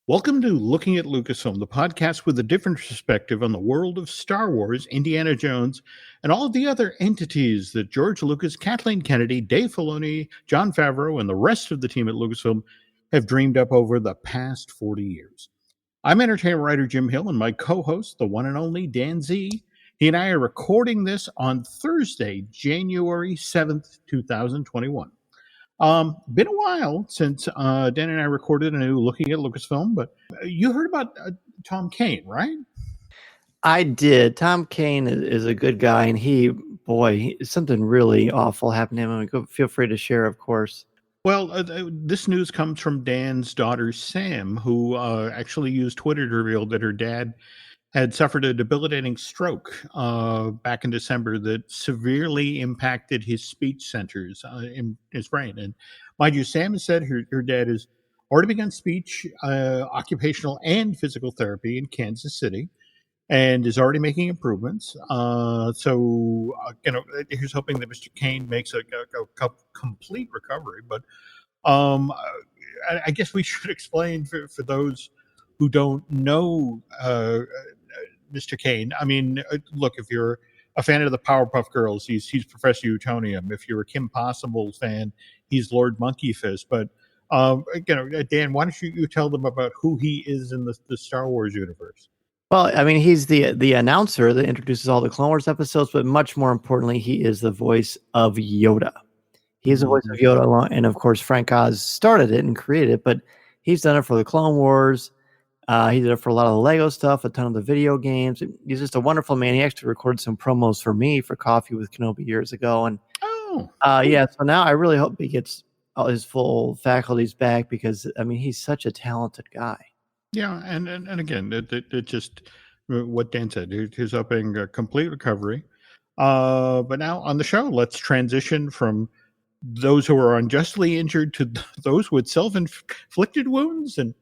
Welcome to Looking at Lucasfilm, the podcast with a different perspective on the world of Star Wars, Indiana Jones, and all of the other entities that George Lucas, Kathleen Kennedy, Dave Filoni, Jon Favreau, and the rest of the team at Lucasfilm have dreamed up over the past 40 years. I'm entertainment writer Jim Hill, and my co-host, the one and only Dan Z. He and I are recording this on Thursday, January 7th, 2021. Been a while since Dan and I recorded a new Looking at Lucasfilm, but you heard about Tom Kane, right? I did. Tom Kane is a good guy, and something really awful happened to him. Feel free to share, of course. Well, this news comes from Dan's daughter, Sam, who actually used Twitter to reveal that her dad had suffered a debilitating stroke back in December that severely impacted his speech centers in his brain. And mind you, Sam has said her dad has already begun speech, occupational, and physical therapy in Kansas City and is already making improvements. Here's hoping that Mr. Kane makes a complete recovery. But I guess we should explain for those who don't know Mr. Kane. I mean, look, if you're a fan of the Powerpuff Girls, he's Professor Utonium. If you're a Kim Possible fan, he's Lord Monkey Fist. But Dan, why don't you tell them about who he is in the Star Wars universe? Well, I mean, he's the announcer that introduces all the Clone Wars episodes, but much more importantly, he is the voice of Yoda. He is the voice of Yoda, and of course, Frank Oz started it and created it, but he's done it for the Clone Wars. He did it for a lot of the Lego stuff, a ton of the video games. He's just a wonderful man. He actually recorded some promos for me for Coffee with Kenobi years ago. And so now I really hope he gets all his full faculties back because, I mean, he's such a talented guy. Yeah, and again, it just what Dan said. He's hoping a complete recovery. But now on the show, let's transition from those who are unjustly injured to those with self-inflicted wounds. And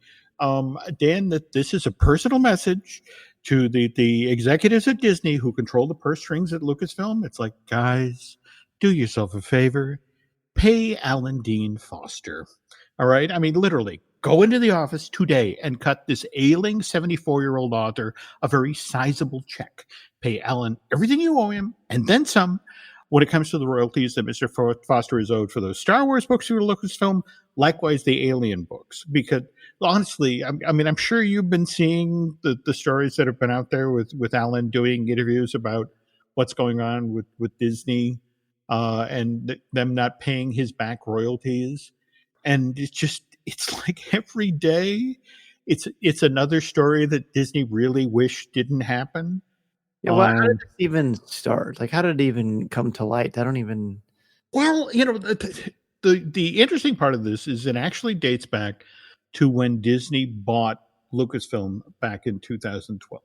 Dan, that this is a personal message to the executives at Disney who control the purse strings at Lucasfilm. It's like, guys, do yourself a favor, pay Alan Dean Foster. All right, I mean, literally, go into the office today and cut this ailing 74-year-old author a very sizable check. Pay Alan everything you owe him, and then some. When it comes to the royalties that Mr. Foster is owed for those Star Wars books through Lucasfilm, likewise the Alien books. Because honestly, I mean, I'm sure you've been seeing the stories that have been out there with Alan doing interviews about what's going on with Disney and them not paying his back royalties. And it's like every day, it's another story that Disney really wished didn't happen. Yeah, well, how did this even start? Like, how did it even come to light? I don't even. Well, the interesting part of this is it actually dates back to when Disney bought Lucasfilm back in 2012.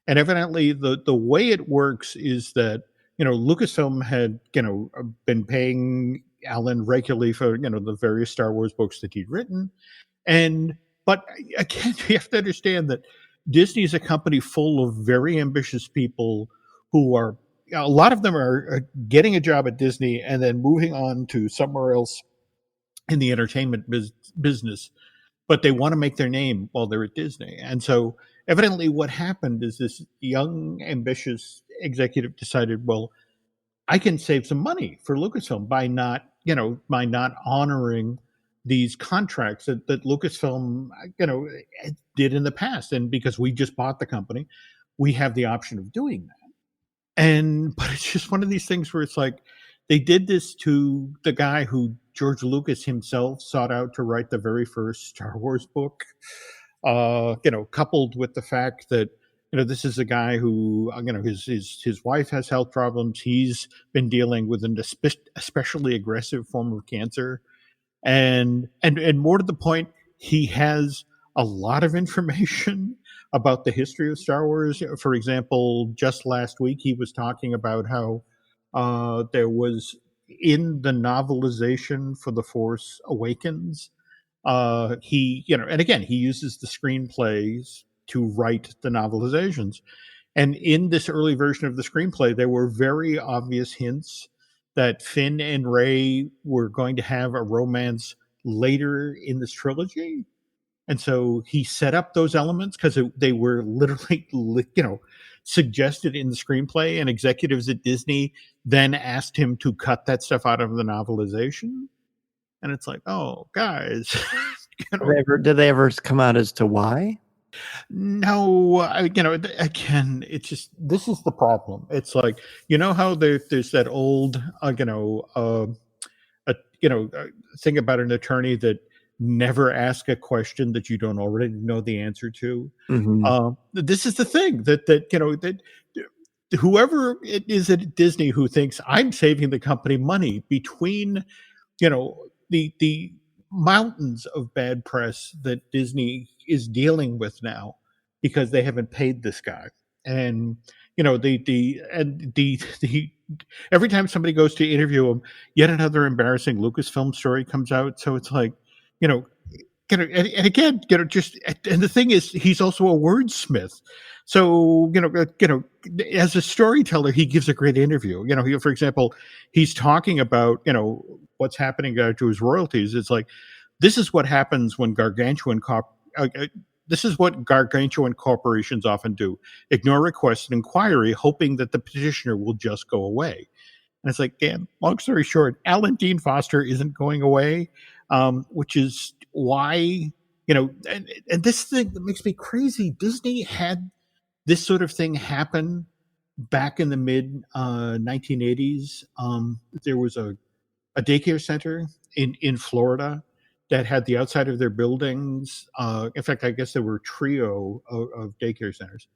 And evidently, the way it works is that Lucasfilm had been paying Alan regularly for the various Star Wars books that he'd written, but again, you have to understand that Disney is a company full of very ambitious people who are, a lot of them are getting a job at Disney and then moving on to somewhere else in the entertainment business, but they want to make their name while they're at Disney. And so evidently what happened is this young, ambitious executive decided, well, I can save some money for Lucasfilm by not honoring these contracts that Lucasfilm, did in the past. And because we just bought the company, we have the option of doing that. But it's just one of these things where it's like, they did this to the guy who George Lucas himself sought out to write the very first Star Wars book, coupled with the fact that, this is a guy who, his wife has health problems. He's been dealing with an especially aggressive form of cancer. And more to the point, he has a lot of information about the history of Star Wars. For example, just last week, he was talking about how there was, in the novelization for The Force Awakens, he uses the screenplays to write the novelizations. And in this early version of the screenplay, there were very obvious hints that Finn and Rey were going to have a romance later in this trilogy. And so he set up those elements because they were literally, suggested in the screenplay, and executives at Disney then asked him to cut that stuff out of the novelization. And it's like, oh, guys, Did they ever come out as to why? no, again, it's just, this is the problem. It's like, how there's that old, thing about an attorney that never ask a question that you don't already know the answer to. Mhm. This is the thing that whoever it is at Disney who thinks I'm saving the company money between the mountains of bad press that Disney is dealing with now because they haven't paid this guy. And the every time somebody goes to interview him, yet another embarrassing Lucasfilm story comes out. So it's like, you know, and again, and the thing is, he's also a wordsmith. So as a storyteller, he gives a great interview. For example, he's talking about what's happening to his royalties. It's like, this is what happens when this is what gargantuan corporations often do: ignore requests and inquiry, hoping that the petitioner will just go away. And it's like, damn, long story short, Alan Dean Foster isn't going away, which is why, and this thing that makes me crazy. Disney had this sort of thing happen back in the mid 1980s. There was a daycare center in Florida that had the outside of their buildings. In fact, I guess there were a trio of daycare centers,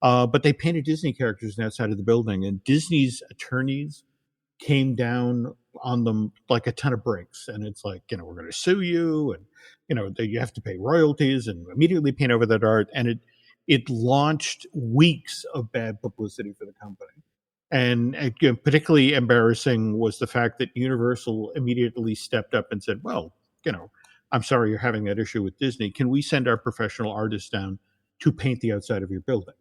but they painted Disney characters on the outside of the building, and Disney's attorneys came down on them like a ton of bricks. And it's like, we're going to sue you, and you have to pay royalties, and immediately paint over that art. And it launched weeks of bad publicity for the company. And particularly embarrassing was the fact that Universal immediately stepped up and said, well, I'm sorry you're having that issue with Disney. Can we send our professional artists down to paint the outside of your building,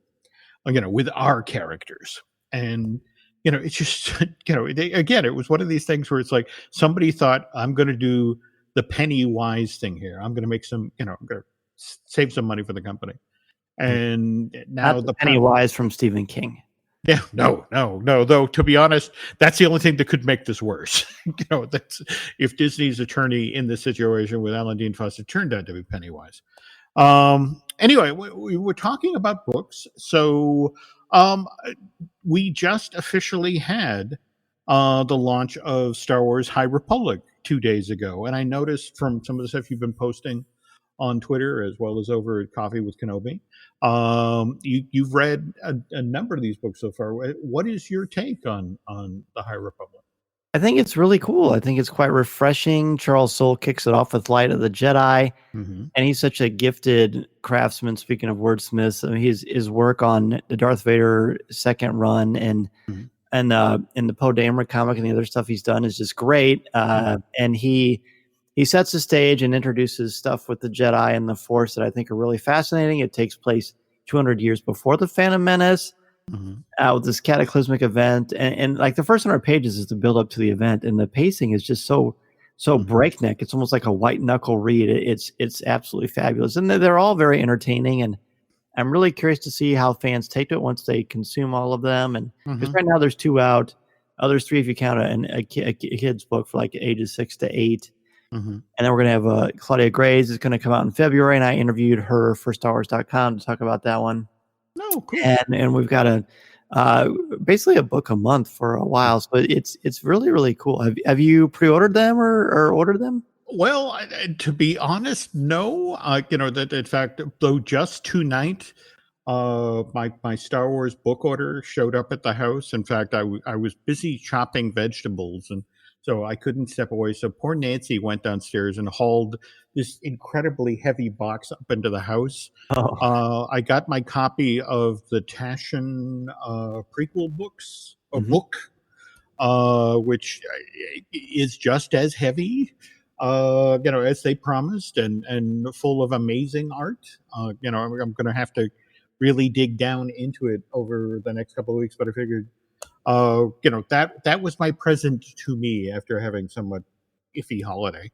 with our characters? And it's just, again, it was one of these things where it's like somebody thought, I'm going to do the penny wise thing here. I'm going to make some, I'm going to save some money for the company. And now Not the Pennywise from Stephen King. Yeah, no. Though, to be honest, that's the only thing that could make this worse. That's if Disney's attorney in this situation with Alan Dean Foster turned out to be Pennywise. Anyway, we were talking about books. So we just officially had the launch of Star Wars High Republic 2 days ago. And I noticed from some of the stuff you've been posting on Twitter, as well as over at Coffee with Kenobi, you've read a number of these books so far. What is your take on the High Republic? I think it's really cool. I think it's quite refreshing. Charles Soule kicks it off with Light of the Jedi, and he's such a gifted craftsman. Speaking of wordsmiths, I mean, his work on the Darth Vader second run and the Poe Dameron comic and the other stuff he's done is just great. And he sets the stage and introduces stuff with the Jedi and the Force that I think are really fascinating. It takes place 200 years before the Phantom Menace. With this cataclysmic event, and like the first 100 pages is the build up to the event, and the pacing is just so breakneck. It's almost like a white knuckle read. It's absolutely fabulous, and they're all very entertaining. And I'm really curious to see how fans take to it once they consume all of them. And because right now there's 2 out, there's 3 if you count a kid's book for like ages 6 to 8. And then we're going to have Claudia Grays is going to come out in February, and I interviewed her for StarWars.com to talk about that one. Oh, cool. And we've got basically a book a month for a while, so it's really, really cool. Have you pre-ordered them or ordered them? Well, to be honest, no. That in fact, though, just tonight, my Star Wars book order showed up at the house. In fact, I was busy chopping vegetables, and so I couldn't step away. So poor Nancy went downstairs and hauled this incredibly heavy box up into the house. I got my copy of the Taschen prequel books, book, which is just as heavy, as they promised, and full of amazing art. I'm going to have to really dig down into it over the next couple of weeks, but I figured, that was my present to me after having somewhat iffy holiday.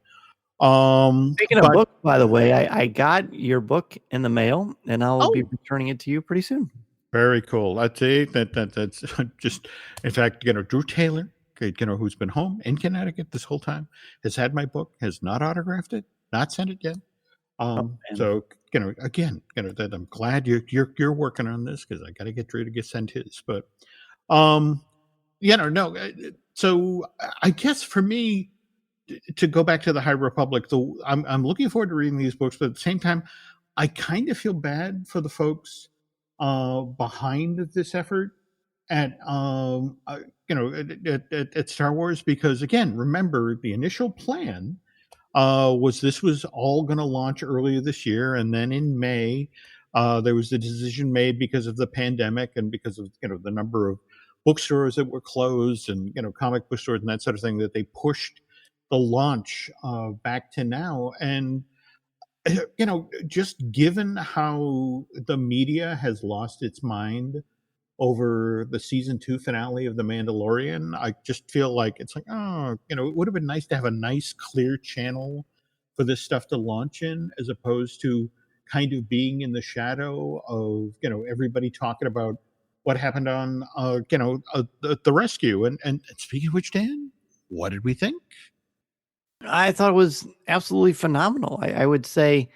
Speaking of But books, by the way, I got your book in the mail, and I'll be returning it to you pretty soon. very cool. I'd say that's just, in fact, Drew Taylor, who's been home in Connecticut this whole time, has had my book, has not autographed it, not sent it yet. So again, that I'm glad you're working on this, because I got to get Drew to get sent his. But no. So I guess for me, to go back to the High Republic, I'm looking forward to reading these books, but at the same time, I kind of feel bad for the folks behind this effort at at Star Wars, because again, remember, the initial plan this was all going to launch earlier this year, and then in May there was the decision made, because of the pandemic and because of the number of bookstores that were closed, and comic book stores and that sort of thing, that they pushed the launch back to now. And just given how the media has lost its mind over the season 2 finale of The Mandalorian, I just feel like it's like, it would have been nice to have a nice, clear channel for this stuff to launch in, as opposed to kind of being in the shadow of, everybody talking about what happened on, the rescue. And speaking of which, Dan, what did we think? I thought it was absolutely phenomenal. I would say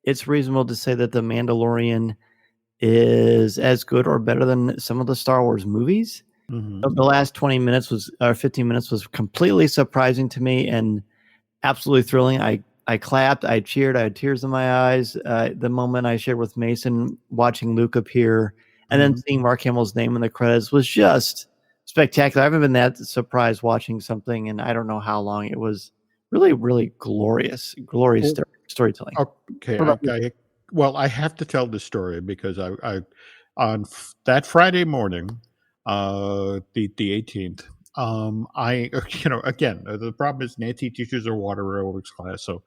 it's reasonable to say that The Mandalorian is as good or better than some of the Star Wars movies. Mm-hmm. The last 20 minutes or 15 minutes was completely surprising to me and absolutely thrilling. I clapped, I cheered, I had tears in my eyes. The moment I shared with Mason watching Luke appear and then seeing Mark Hamill's name in the credits was just spectacular. I haven't been that surprised watching something in I don't know how long. It was really, really glorious storytelling. Okay. Well, I have to tell this story, because I on that Friday morning, the 18th, I again, the problem is Nancy teaches her water aerobics class, so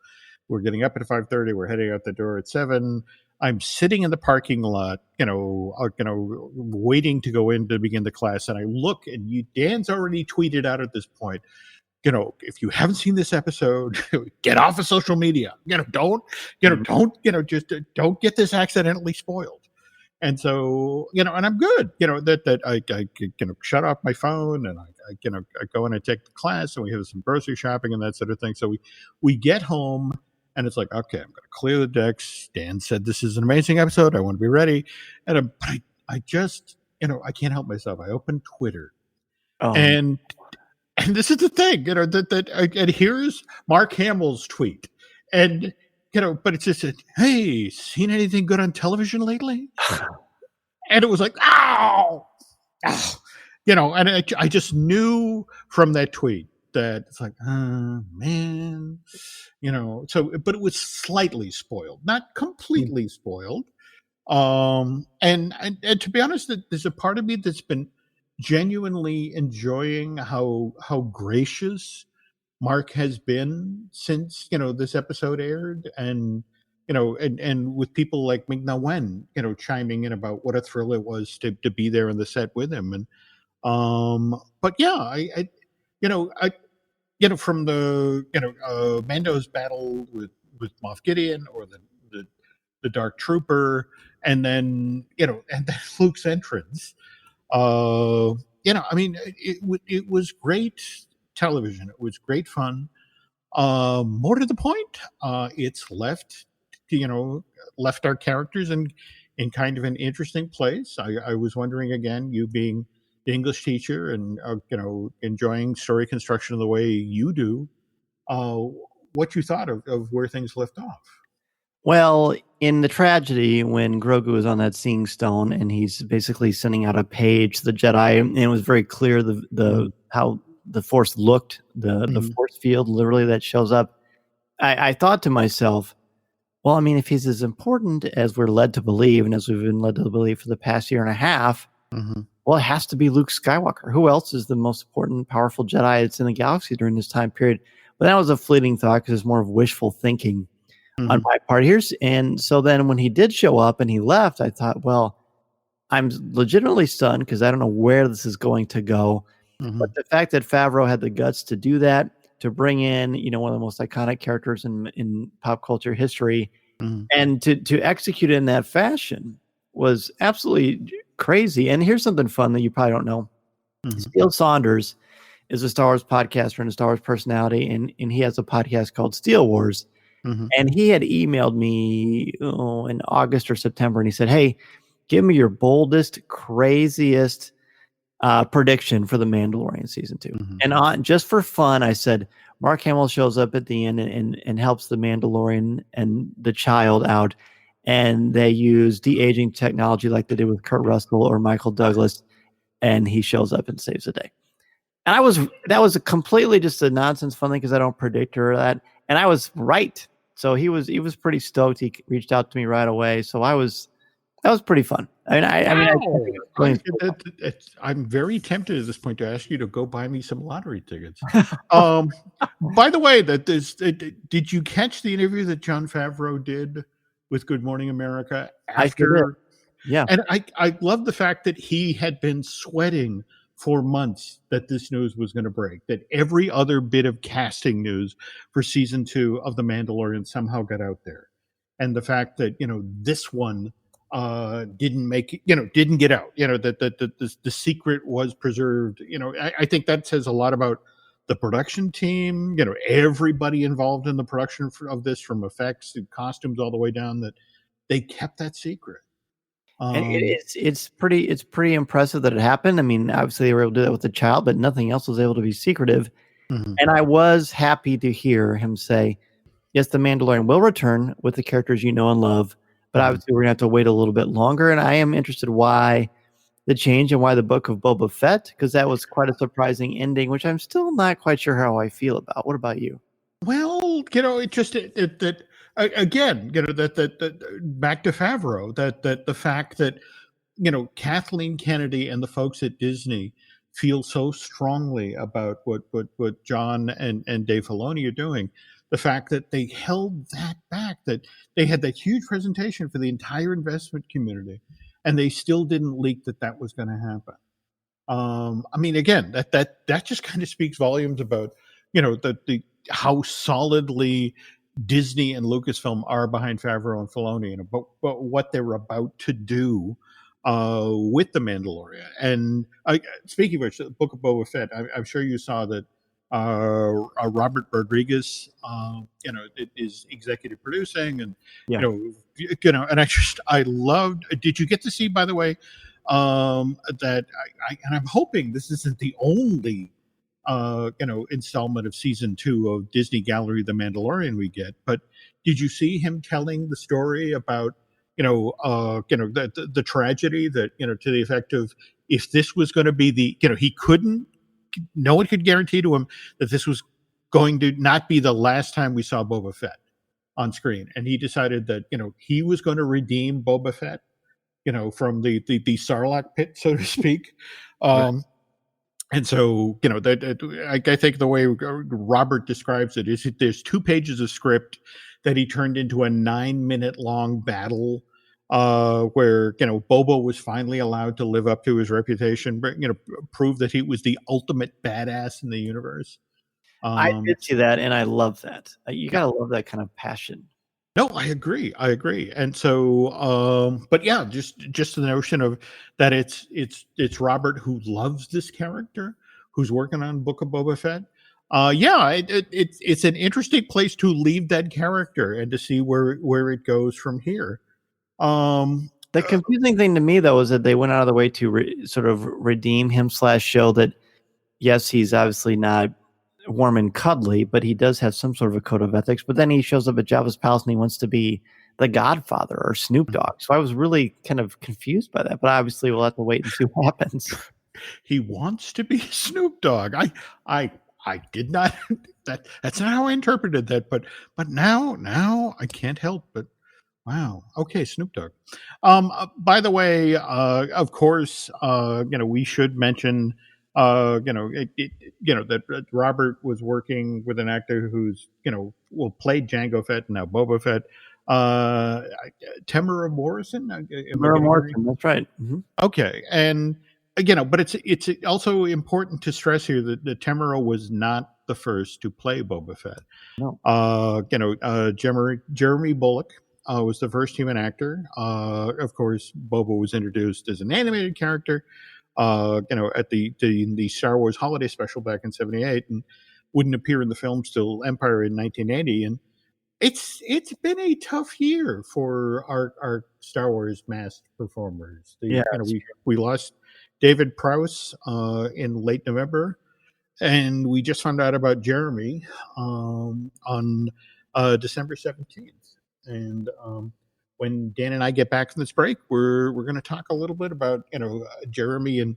we're getting up at 5:30. We're heading out the door at 7. I'm sitting in the parking lot, waiting to go in to begin the class, and I look, and Dan's already tweeted out at this point, if you haven't seen this episode, get off of social media. Don't don't get this accidentally spoiled. And so, and I'm good. That I shut off my phone, and I go in and take the class, and we have some grocery shopping and that sort of thing. So we get home, and it's like, okay, I'm going to clear the decks. Dan said this is an amazing episode. I want to be ready, and I just I can't help myself. I open Twitter, and this is the thing, and here's Mark Hamill's tweet, and but it just said, "Hey, seen anything good on television lately?" And it was like, "Ow!" And I just knew from that tweet that it's like, oh man, So, but it was slightly spoiled, not completely spoiled. And to be honest, there's a part of me that's been genuinely enjoying how gracious Mark has been since this episode aired, and and with people like Ming-Na Wen chiming in about what a thrill it was to be there in the set with him. And but yeah, I from the Mando's battle with Moff Gideon, or the Dark Trooper, and then and then Luke's entrance. I mean, it was great television. It was great fun. More to the point, it's left our characters in kind of an interesting place. I was wondering, again, you being the English teacher and enjoying story construction the way you do, what you thought of where things left off. Well, in the tragedy, when Grogu is on that seeing stone and he's basically sending out a page to the Jedi, and it was very clear how the Force looked, the Force field literally that shows up. I thought to myself, well, I mean, if he's as important as we're led to believe, and as we've been led to believe for the past year and a half, well, it has to be Luke Skywalker. Who else is the most important, powerful Jedi that's in the galaxy during this time period? But that was a fleeting thought, because it's more of wishful thinking on my part. And so then when he did show up and he left, I thought, well, I'm legitimately stunned, because I don't know where this is going to go. But the fact that Favreau had the guts to do that, to bring in, one of the most iconic characters in pop culture history, Mm-hmm. and to execute it in that fashion was absolutely crazy. And here's something fun that you probably don't know. Mm-hmm. Steele Saunders is a Star Wars podcaster and a Star Wars personality, and he has a podcast called Steel Wars. Mm-hmm. And he had emailed me in August or September, and he said, "Hey, give me your boldest, craziest prediction for The Mandalorian season 2." Mm-hmm. And just for fun, I said, Mark Hamill shows up at the end and helps the Mandalorian and the child out, and they use de-aging technology like they did with Kurt Russell or Michael Douglas, and he shows up and saves the day. And that was a completely just a nonsense fun thing because I don't predict or that, and I was right. So he was pretty stoked. He reached out to me right away. So that was pretty fun. I'm very tempted at this point to ask you to go buy me some lottery tickets. By the way, did you catch the interview that Jon Favreau did with Good Morning America after? Yeah, and I love the fact that he had been sweating for months that this news was going to break. That every other bit of casting news for season 2 of The Mandalorian somehow got out there, and the fact that this one didn't get out, that the secret was preserved. I think that says a lot about the production team, everybody involved in the production of this, from effects to costumes all the way down, that they kept that secret. And it's pretty impressive that it happened. I mean, obviously they were able to do that with the child, but nothing else was able to be secretive. Mm-hmm. And I was happy to hear him say, yes, the Mandalorian will return with the characters you know and love, but obviously we're going to have to wait a little bit longer. And I am interested why the change and why the book of Boba Fett, because that was quite a surprising ending, which I'm still not quite sure how I feel about. What about you? Well, again, that back to Favreau, that the fact that Kathleen Kennedy and the folks at Disney feel so strongly about what John and Dave Filoni are doing. The fact that they held that back, that they had that huge presentation for the entire investment community, and they still didn't leak that was going to happen. I mean, again, that just kind of speaks volumes about the how solidly Disney and Lucasfilm are behind Favreau and Filoni, but what they're about to do with The Mandalorian. And speaking of which, the Book of Boba Fett, I'm sure you saw that Robert Rodriguez, is executive producing, and Yeah. and I loved. Did you get to see, by the way, that and I'm hoping this isn't the only installment of season 2 of Disney Gallery The Mandalorian we get, but did you see him telling the story about the tragedy that to the effect of, if this was going to be no one could guarantee to him that this was going to not be the last time we saw Boba Fett on screen, and he decided that he was going to redeem Boba Fett from the Sarlacc pit, so to speak. Right. And so, I think the way Robert describes it is there's 2 pages of script that he turned into a 9-minute long battle, where Boba was finally allowed to live up to his reputation, prove that he was the ultimate badass in the universe. I did see that, and I love that. You gotta love that kind of passion. No, I agree. And so, but yeah, just the notion of that it's Robert who loves this character, who's working on Book of Boba Fett. It's an interesting place to leave that character and to see where it goes from here. The confusing thing to me, though, is that they went out of the way to sort of redeem him / show that, yes, he's obviously not warm and cuddly, but he does have some sort of a code of ethics. But then he shows up at Jabba's palace and he wants to be the Godfather or Snoop Dogg. So I was really kind of confused by that. But obviously, we'll have to wait and see what happens. He wants to be Snoop Dogg. I did not. That's not how I interpreted that. But now I can't help but. Wow. Okay, Snoop Dogg. By the way, of course, we should mention, that Robert was working with an actor who's, played Jango Fett and now Boba Fett. Tamara Morrison. Tamara Morrison, that's right. Mm-hmm. Okay, and but it's also important to stress here that Tamara was not the first to play Boba Fett. No. Jeremy Bulloch was the first human actor. Of course, Boba was introduced as an animated character, at the Star Wars Holiday Special back in '78, and wouldn't appear in the film till Empire in 1980. And it's been a tough year for our Star Wars masked performers. We lost David Prowse in late November, and we just found out about Jeremy on December 17th. And when Dan and I get back from this break, we're going to talk a little bit about Jeremy and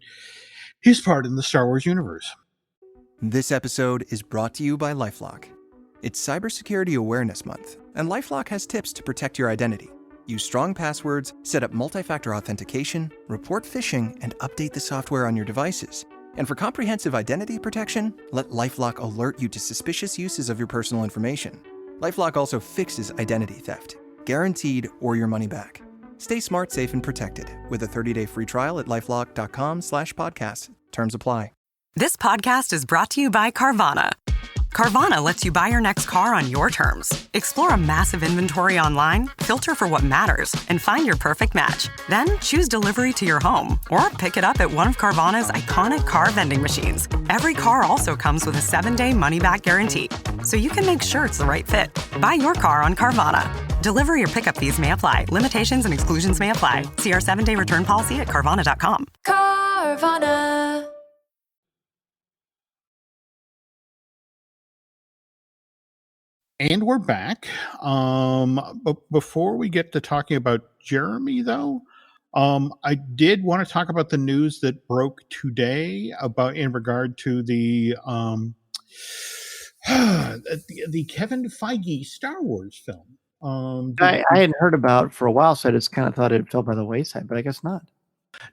his part in the Star Wars universe. This episode is brought to you by LifeLock. It's Cybersecurity Awareness Month, and LifeLock has tips to protect your identity. Use strong passwords, set up multi-factor authentication, report phishing, and update the software on your devices. And for comprehensive identity protection, let LifeLock alert you to suspicious uses of your personal information. LifeLock also fixes identity theft, guaranteed or your money back. Stay smart, safe, and protected with a 30-day free trial at LifeLock.com/podcast. Terms apply. This podcast is brought to you by Carvana. Carvana lets you buy your next car on your terms. Explore a massive inventory online, filter for what matters, and find your perfect match. Then choose delivery to your home or pick it up at one of Carvana's iconic car vending machines. Every car also comes with a 7-day money-back guarantee, so you can make sure it's the right fit. Buy your car on Carvana. Delivery or pickup fees may apply. Limitations and exclusions may apply. See our 7-day return policy at Carvana.com. Carvana. And we're back. But before we get to talking about Jeremy, though, I did want to talk about the news that broke today in regard to the Kevin Feige Star Wars film. I hadn't heard about it for a while, so I just kind of thought it fell by the wayside, but I guess not.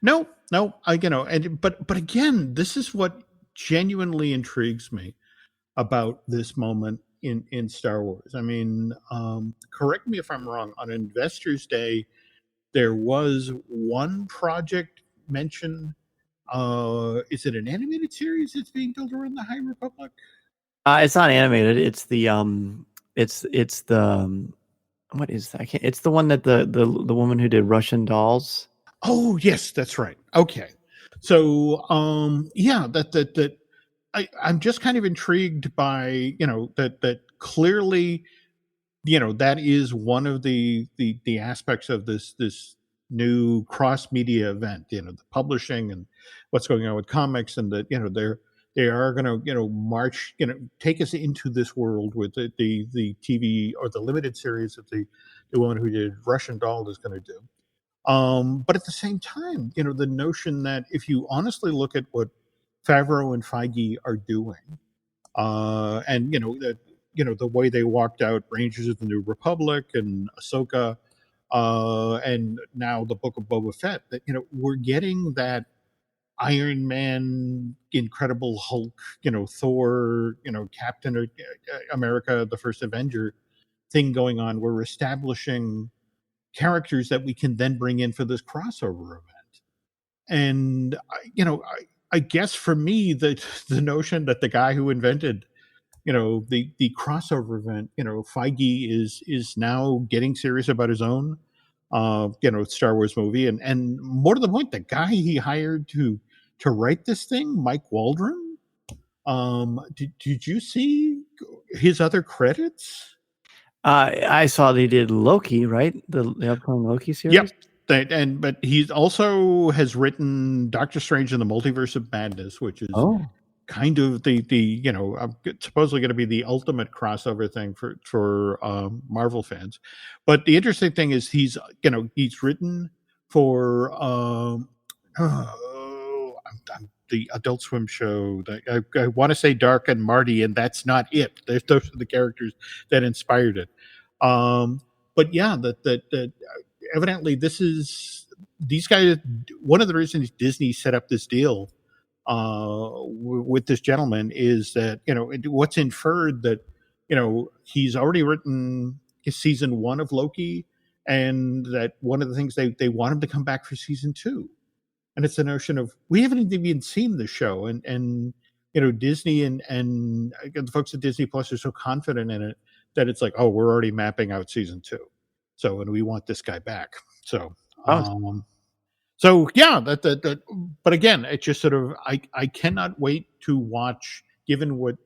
No, but again, this is what genuinely intrigues me about this moment in Star Wars. I mean, correct me if I'm wrong. On Investors Day, there was one project mentioned. Is it an animated series that's being built around the High Republic? It's not animated. It's the what is that? It's the one that the woman who did Russian Dolls. Oh yes, that's right. Okay, so that I'm just kind of intrigued by that clearly that is one of the aspects of this new cross media event, the publishing and what's going on with comics, and that they are going to march, take us into this world with the TV or the limited series that the woman who did Russian Doll is going to do. But at the same time, the notion that if you honestly look at what Favreau and Feige are doing, and the way they walked out Rangers of the New Republic and Ahsoka, and now the Book of Boba Fett, that we're getting that Iron Man, Incredible Hulk, Thor, Captain America, the First Avenger thing going on. We're establishing characters that we can then bring in for this crossover event. And I guess for me, the notion that the guy who invented, the crossover event, Feige is now getting serious about his own, Star Wars movie, and more to the point, the guy he hired to write this thing, Mike Waldron. Did you see his other credits? I saw they did Loki, right? The upcoming Loki series. Yep. But he also has written Doctor Strange in the Multiverse of Madness, which is kind of the supposedly going to be the ultimate crossover thing for Marvel fans. But the interesting thing is he's written for the Adult Swim show. I want to say Dark and Marty, and that's not it. Those are the characters that inspired it. But yeah, that evidently these guys. One of the reasons Disney set up this deal with this gentleman is that what's inferred that he's already written his season 1 of Loki, and that one of the things they want him to come back for season 2. And it's the notion of we haven't even seen the show, and Disney and the folks at Disney Plus are so confident in it that it's like, oh, we're already mapping out season 2. So, and we want this guy back. So, Oh, so yeah, but again, it just sort of, I cannot wait to watch, given what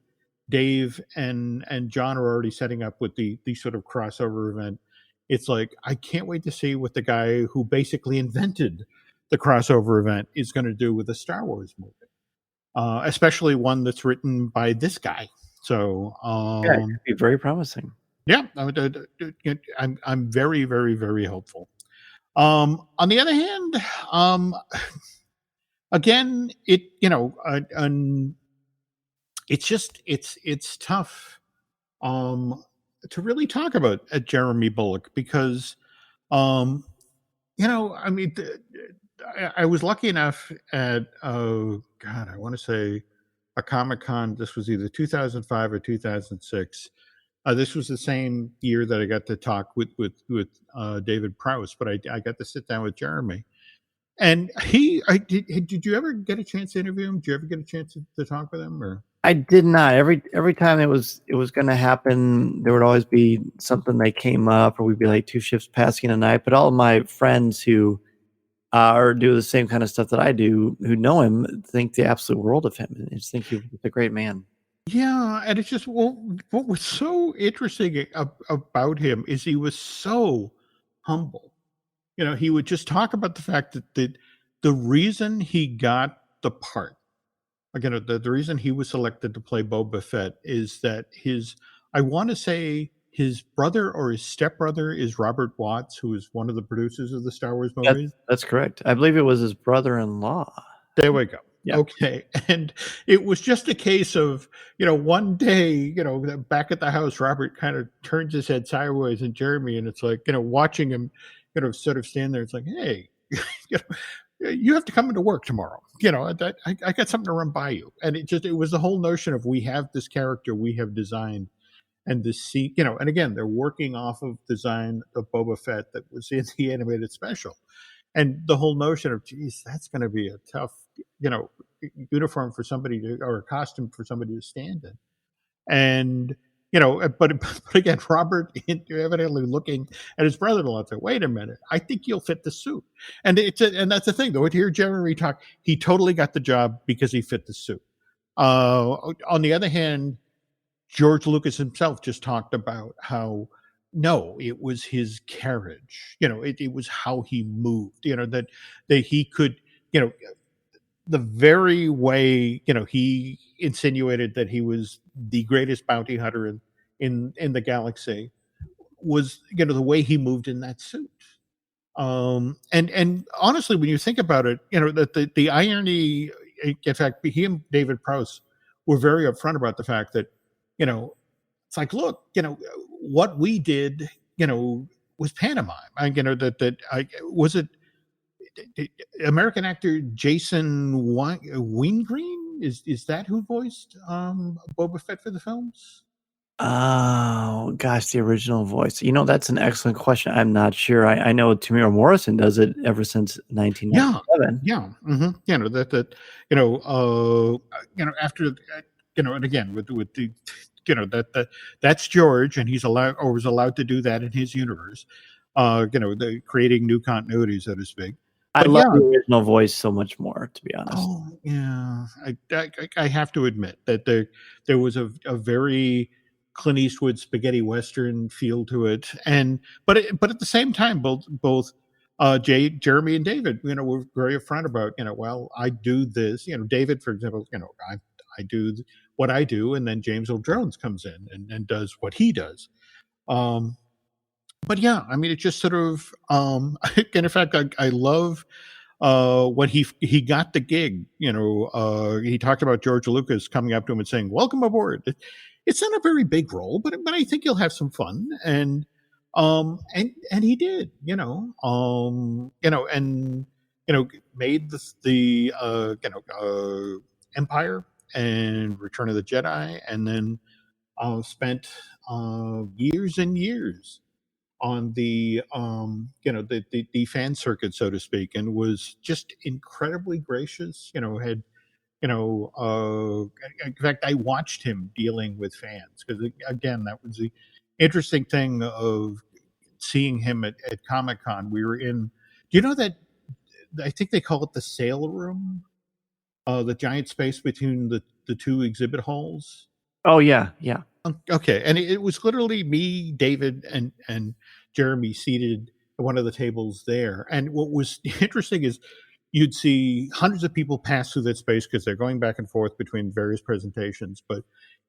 Dave and John are already setting up with the sort of crossover event. It's like, I can't wait to see what the guy who basically invented the crossover event is going to do with a Star Wars movie, especially one that's written by this guy. So, yeah, it could be very promising. yeah, I'm very, very, very hopeful. On the other hand, again, it's just it's tough to really talk about Jeremy Bulloch because um, I mean, I was lucky enough at God, I want to say a Comic Con. This was either 2005 or 2006. This was the same year that I got to talk with David Prowse, but I got to sit down with Jeremy. And did you ever get a chance to interview him? Did you ever get a chance to talk with him? Or I did not. Every time it was going to happen, there would always be something that came up, or we'd be like 2 shifts passing a night. But all of my friends who or do the same kind of stuff that I do, who know him, think the absolute world of him, and just think he's a great man. yeah, and it's just, well, what was so interesting about him is he was so humble. He would just talk about the fact that the reason he got the part, again, the reason he was selected to play Boba Fett is that I want to say his brother or his stepbrother is Robert Watts, who is one of the producers of the Star Wars movies. That's correct. I believe it was his brother-in-law. There we go. Yeah. Okay. And it was just a case of, one day, back at the house, Robert kind of turns his head sideways at Jeremy, and it's like, watching him, sort of stand there. It's like, hey, you have to come into work tomorrow. I got something to run by you. And it was the whole notion of, we have this character we have designed, and this scene, and again, they're working off of design of Boba Fett that was in the animated special. And the whole notion of, geez, that's going to be a tough, uniform for somebody to, or a costume for somebody to stand in. And, but again, Robert evidently looking at his brother-in-law and said, wait a minute, I think you'll fit the suit. And and that's the thing, though. To hear Jeremy talk, he totally got the job because he fit the suit. On the other hand, George Lucas himself just talked about how, no, it was his carriage. It was how he moved. That he could, the very way, he insinuated that he was the greatest bounty hunter in the galaxy was, the way he moved in that suit. And honestly, when you think about it, that the irony, in fact, he and David Prowse were very upfront about the fact that, it's like, look, what we did, was pantomime. Was it American actor Jason Weingreen? Is that who voiced Boba Fett for the films? Oh gosh, the original voice. That's an excellent question. I'm not sure. I know Tamira Morrison does it ever since 1997. Yeah. After and again with the that's George, and he's allowed, or was allowed, to do that in his universe. The creating new continuity, so to speak. I But love yeah, the original voice so much more, to be honest. oh yeah, I have to admit that there was a very Clint Eastwood spaghetti western feel to it, and but at the same time, both Jeremy and David, were very upfront about, well, I do this, David, for example, I do what I do, and then James Earl Jones comes in and does what he does. But yeah, I mean, it just sort of, and in fact, I love when he got the gig. He talked about George Lucas coming up to him and saying, "Welcome aboard." It's not a very big role, but I think you'll have some fun. And he did, and made the Empire and Return of the Jedi, and then spent years and years on the the fan circuit, so to speak, and was just incredibly gracious. Had In fact, I watched him dealing with fans because, again, that was the interesting thing of seeing him at Comic-Con. We were in, do you know that, I think they call it the sale room, the giant space between the two exhibit halls? Oh yeah, yeah. Okay, and it was literally me, David, and Jeremy seated at one of the tables there. And what was interesting is you'd see hundreds of people pass through that space because they're going back and forth between various presentations. But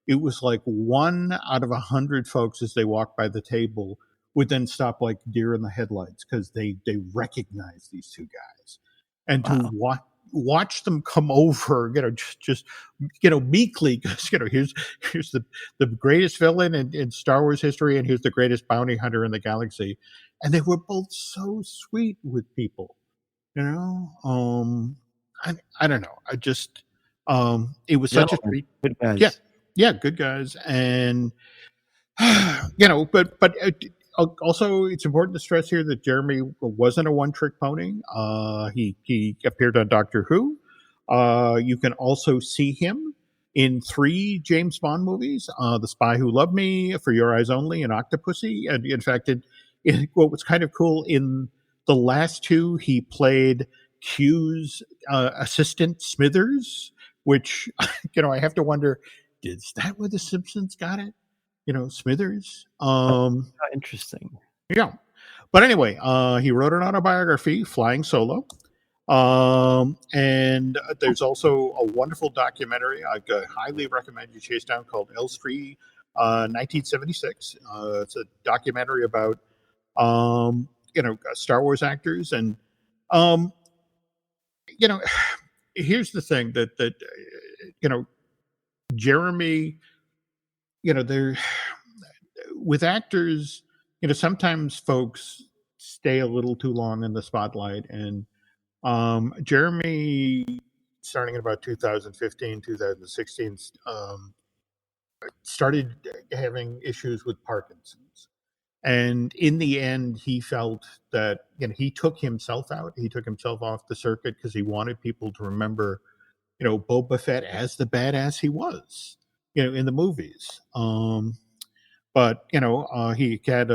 it was like 1 out of 100 folks as they walked by the table would then stop like deer in the headlights because they recognize these two guys, and to Wow. watch them come over, just meekly, because here's the greatest villain in Star Wars history, and here's the greatest bounty hunter in the galaxy, and they were both so sweet with people, you know. I don't know. I just it was such a Gentlemen, treat. good guys. Yeah, good guys, and but also it's important to stress here that Jeremy wasn't a one-trick pony. He appeared on Doctor Who. You can also see him in 3 James Bond movies: The Spy Who Loved Me, For Your Eyes Only, and Octopussy. And in fact, what was kind of cool, in the last 2, he played Q's assistant Smithers, which I have to wonder, is that where the Simpsons got it? Smithers. Interesting. Yeah. But anyway, he wrote an autobiography, Flying Solo. And there's also a wonderful documentary I highly recommend you chase down, called Elstree 1976. It's a documentary about Star Wars actors, and here's the thing that Jeremy, there with actors, sometimes folks stay a little too long in the spotlight, and Jeremy, starting in about 2015, 2016, started having issues with Parkinson's. And in the end, he felt that he took himself out. He took himself off the circuit because he wanted people to remember, Boba Fett as the badass he was, in the movies. But he had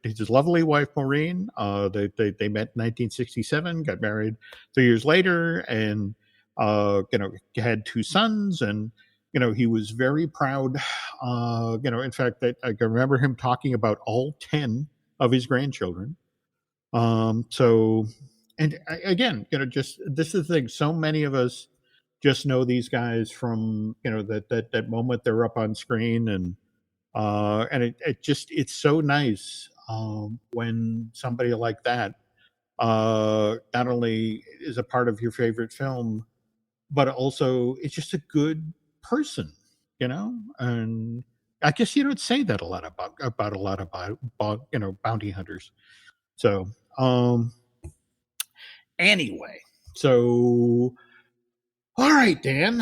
his lovely wife Maureen. They met in 1967, got married 3 years later, and had 2 sons. And he was very proud. In fact, that I can remember him talking about all 10 of his grandchildren. So, and again, just this is the thing. So many of us just know these guys from that moment they're up on screen, and it's so nice when somebody like that not only is a part of your favorite film, but also it's just a good person, and I guess you don't say that a lot about a lot of bounty hunters. So anyway, so all right, Dan.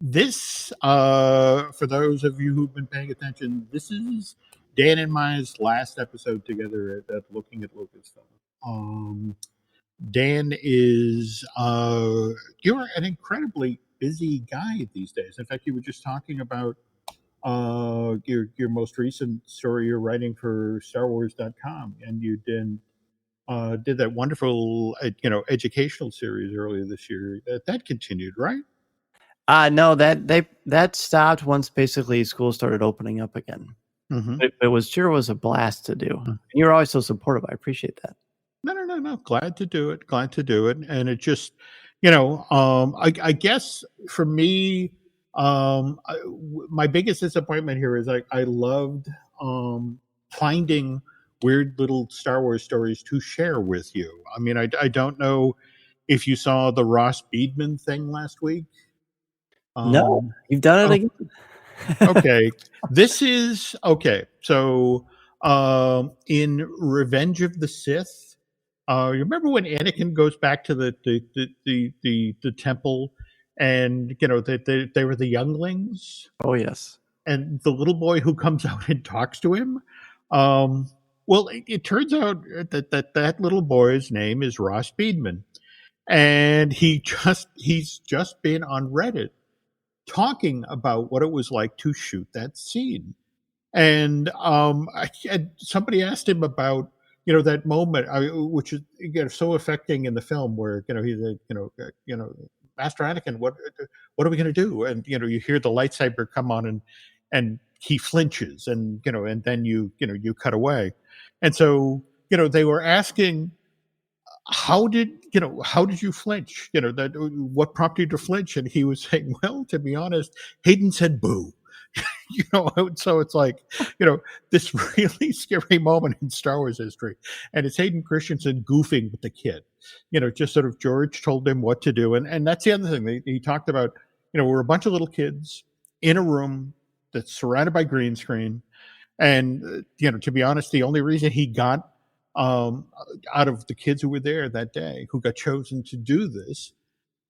This, for those of you who've been paying attention, this is Dan and Maya's last episode together at Looking at Lucasfilm. Dan is, you're an incredibly busy guy these days. In fact, you were just talking about your most recent story you're writing for StarWars.com, and you did that wonderful educational series earlier this year. That continued, right? No, that stopped once basically school started opening up again. Mm-hmm. It was a blast to do. And you're always so supportive. I appreciate that. No. Glad to do it. And it just, I guess for me, my biggest disappointment here is I loved finding weird little Star Wars stories to share with you. I mean, I don't know if you saw the Ross Beedman thing last week. No, you've done it again. Okay. This is okay. So in Revenge of the Sith, you remember when Anakin goes back to the temple, and they were the younglings? Oh yes. And the little boy who comes out and talks to him. Well, it turns out that little boy's name is Ross Beedman. and he's just been on Reddit talking about what it was like to shoot that scene. And somebody asked him about that moment, which is so affecting in the film, where he's Master Anakin, what are we going to do? And you hear the lightsaber come on, and he flinches, and and then you cut away, and so they were asking, how did you flinch? That what prompted you to flinch? And he was saying, well, to be honest, Hayden said boo. So it's like, this really scary moment in Star Wars history. And it's Hayden Christensen goofing with the kid, just sort of George told him what to do. And that's the other thing. He talked about, we're a bunch of little kids in a room that's surrounded by green screen. And, to be honest, the only reason he got out of the kids who were there that day, who got chosen to do this,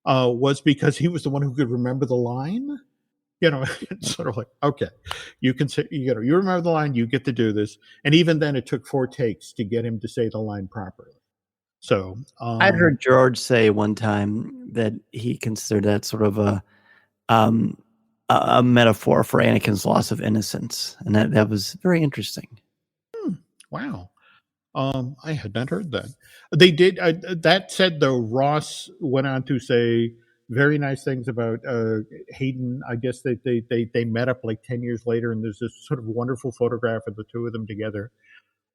was because he was the one who could remember the line. It's sort of like, okay, you can say, you remember the line, you get to do this. And even then, it took 4 takes to get him to say the line properly. So I'd heard George say one time that he considered that sort of a metaphor for Anakin's loss of innocence, and that was very interesting. Wow. I had not heard that. They did. That said, though, Ross went on to say very nice things about Hayden. I guess they met up like 10 years later, and there's this sort of wonderful photograph of the two of them together.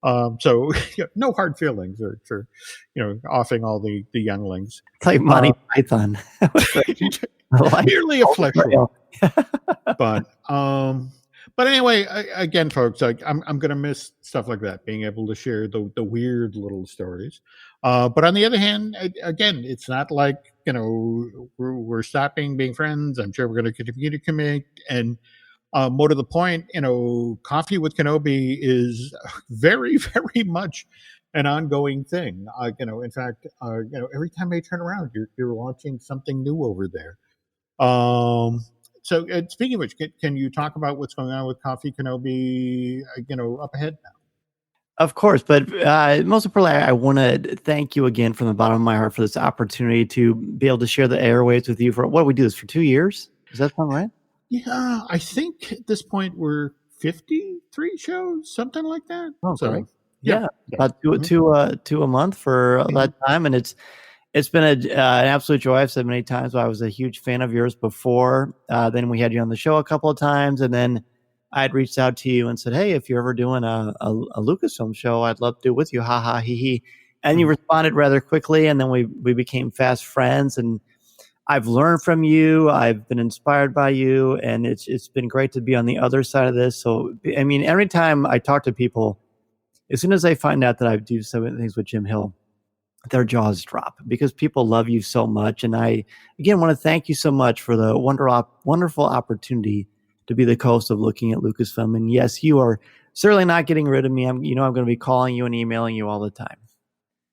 So no hard feelings for offing all the younglings. It's like Monty Python. Merely a flesh wound. But anyway, again, folks, I'm going to miss stuff like that, being able to share the weird little stories. But on the other hand, again, it's not like, we're stopping being friends. I'm sure we're going to continue to commit. And more to the point, Coffee with Kenobi is very, very much an ongoing thing. In fact, every time I turn around, you're launching something new over there. So speaking of which, can you talk about what's going on with Coffee Kenobi, up ahead now? Of course, but most importantly, I want to thank you again from the bottom of my heart for this opportunity to be able to share the airwaves with you for what we do this for 2 years. Does that sound right? Yeah, I think at this point we're 53 shows, something like that. Oh, so great. Yeah, about two a month for that time, and it's been an absolute joy. I've said many times, I was a huge fan of yours before. Then we had you on the show a couple of times, and then I'd reached out to you and said, hey, if you're ever doing a Lucasfilm show, I'd love to do it with you. Ha ha, hee hee. And you responded rather quickly, and then we became fast friends. And I've learned from you. I've been inspired by you, and it's been great to be on the other side of this. So, I mean, every time I talk to people, as soon as they find out that I do so many things with Jim Hill, their jaws drop because people love you so much. And I, again, want to thank you so much for the wonderful opportunity to be the host of Looking at Lucasfilm. And yes, you are certainly not getting rid of me. I'm going to be calling you and emailing you all the time.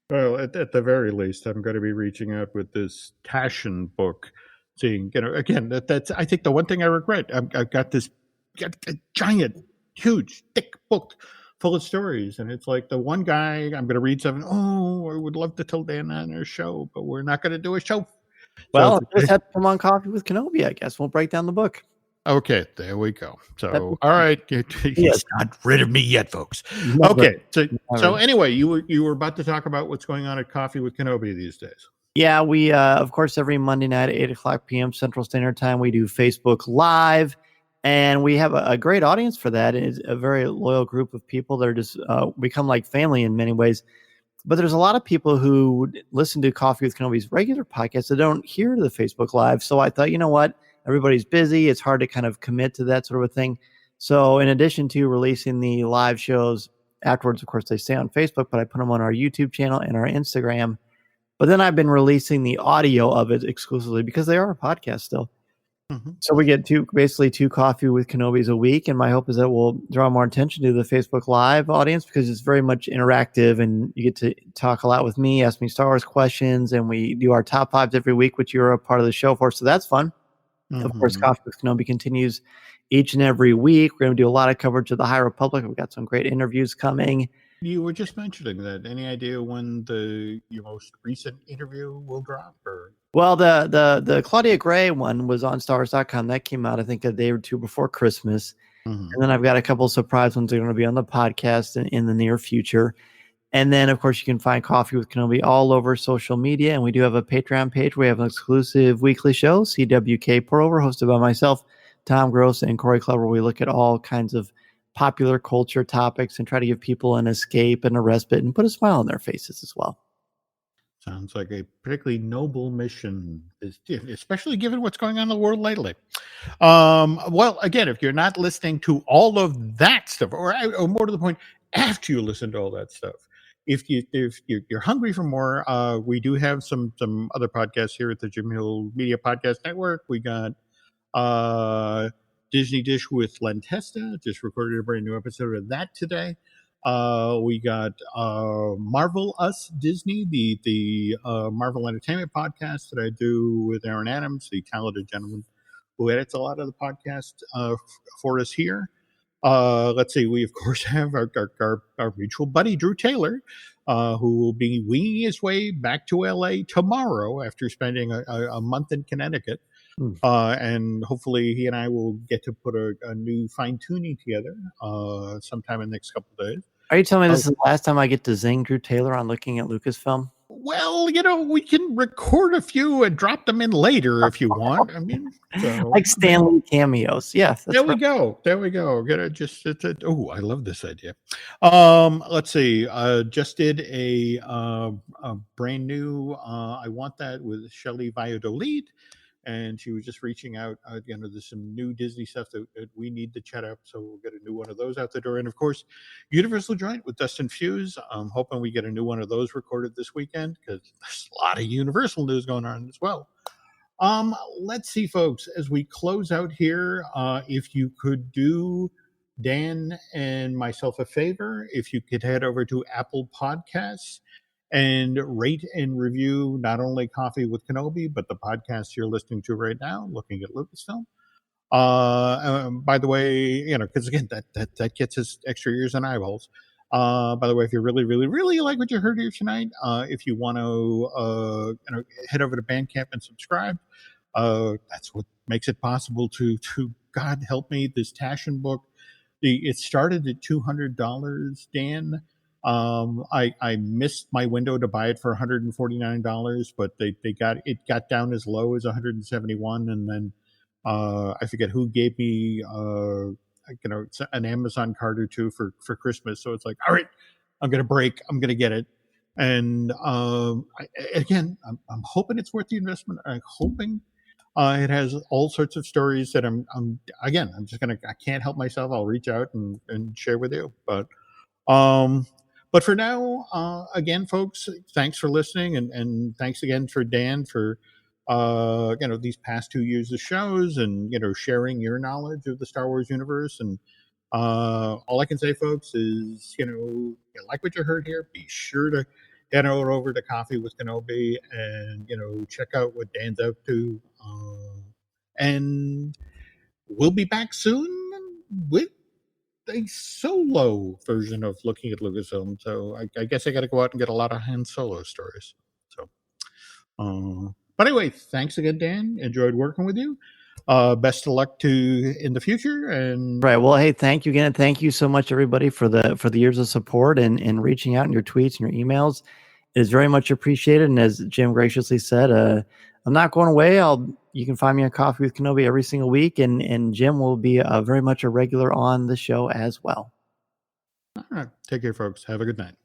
Well, at the very least, I'm going to be reaching out with this Taschen book, seeing, again, that's, I think the one thing I regret, I've got a giant, huge, thick book full of stories. And it's like the one guy, I'm going to read something, I would love to tell Dan on our show, but we're not going to do a show. Well, just have to come on Coffee with Kenobi, I guess. We'll break down the book. Okay, there we go. So, all right. He's not rid of me yet, folks. Okay. So anyway, you were about to talk about what's going on at Coffee with Kenobi these days. Yeah, we, of course, every Monday night at 8 o'clock p.m. Central Standard Time, we do Facebook Live. And we have a great audience for that. It's a very loyal group of people that are just become like family in many ways. But there's a lot of people who listen to Coffee with Kenobi's regular podcast that don't hear the Facebook Live. So I thought, you know what? Everybody's busy. It's hard to kind of commit to that sort of a thing. So in addition to releasing the live shows afterwards, of course, they stay on Facebook, but I put them on our YouTube channel and our Instagram. But then I've been releasing the audio of it exclusively because they are a podcast still. Mm-hmm. So we get basically two Coffee with Kenobis a week, and my hope is that we'll draw more attention to the Facebook Live audience because it's very much interactive, and you get to talk a lot with me, ask me Star Wars questions, and we do our top 5s every week, which you're a part of the show for, so that's fun. Mm-hmm. Of course, Coffee with Kenobi continues each and every week. We're going to do a lot of coverage of the High Republic. We've got some great interviews coming. You were just mentioning that. Any idea when your most recent interview will drop? Or Well, the Claudia Gray one was on Stars.com. That came out, I think, a day or two before Christmas. Mhm. And then I've got a couple of surprise ones that are going to be on the podcast in the near future. And then, of course, you can find Coffee with Kenobi all over social media. And we do have a Patreon page where we have an exclusive weekly show, CWK Pour Over, hosted by myself, Tom Gross, and Corey Clever. We look at all kinds of popular culture topics and try to give people an escape and a respite and put a smile on their faces as well. Sounds like a particularly noble mission, especially given what's going on in the world lately. Well, again, if you're not listening to all of that stuff, or more to the point, after you listen to all that stuff, if you're hungry for more, we do have some other podcasts here at the Jim Hill Media Podcast Network. We got Disney Dish with Len Testa, just recorded a brand new episode of that today. We got Marvel Us Disney, the Marvel Entertainment podcast that I do with Aaron Adams, the talented gentleman who edits a lot of the podcast for us here. Let's see, we of course have our mutual buddy Drew Taylor, who will be winging his way back to LA tomorrow after spending a month in Connecticut. And hopefully he and I will get to put a new fine tuning together sometime in the next couple of days. Are you telling me this is the last time I get to zing Drew Taylor on looking at Lucasfilm? Well, we can record a few and drop them in later if you want. I mean, like Stanley cameos. Yeah, there we go. There we go. Oh, I love this idea. Let's see. Just did a brand new I Want That with Shelley Valladolid. And she was just reaching out. There's some new Disney stuff that we need to chat up, so we'll get a new one of those out the door. And of course, Universal Joint with Dustin Fuse. I'm hoping we get a new one of those recorded this weekend because there's a lot of Universal news going on as well. Let's see, folks, as we close out here, if you could do Dan and myself a favor, if you could head over to Apple Podcasts and rate and review not only Coffee with Kenobi, but the podcast you're listening to right now, looking at Lucasfilm. By the way, because again, that gets us extra ears and eyeballs. By the way, if you really, really, really like what you heard here tonight, if you want to, head over to Bandcamp and subscribe. That's what makes it possible to God help me, this Taschen book. It started at $200, Dan. I missed my window to buy it for $149, but they got down as low as 171, and then I forget who gave me an Amazon card or two for Christmas. So it's like, all right, I'm gonna get it. And I'm hoping it's worth the investment. I'm hoping it has all sorts of stories that I can't help myself. I'll reach out and share with you, but for now, again, folks, thanks for listening, and thanks again for Dan for these past 2 years of shows, and sharing your knowledge of the Star Wars universe. And all I can say, folks, is you like what you heard here, be sure to head over to Coffee with Kenobi and check out what Dan's up to. And we'll be back soon with a solo version of looking at Lucasfilm. So I guess I got to go out and get a lot of Han Solo stories. So, but anyway, thanks again, Dan. Enjoyed working with you. Best of luck in the future. And right. Well, hey, thank you again, and thank you so much, everybody, for the years of support and reaching out in your tweets and your emails. It is very much appreciated. And as Jim graciously said, I'm not going away. You can find me on Coffee with Kenobi every single week, and Jim will be very much a regular on the show as well. All right. Take care, folks. Have a good night.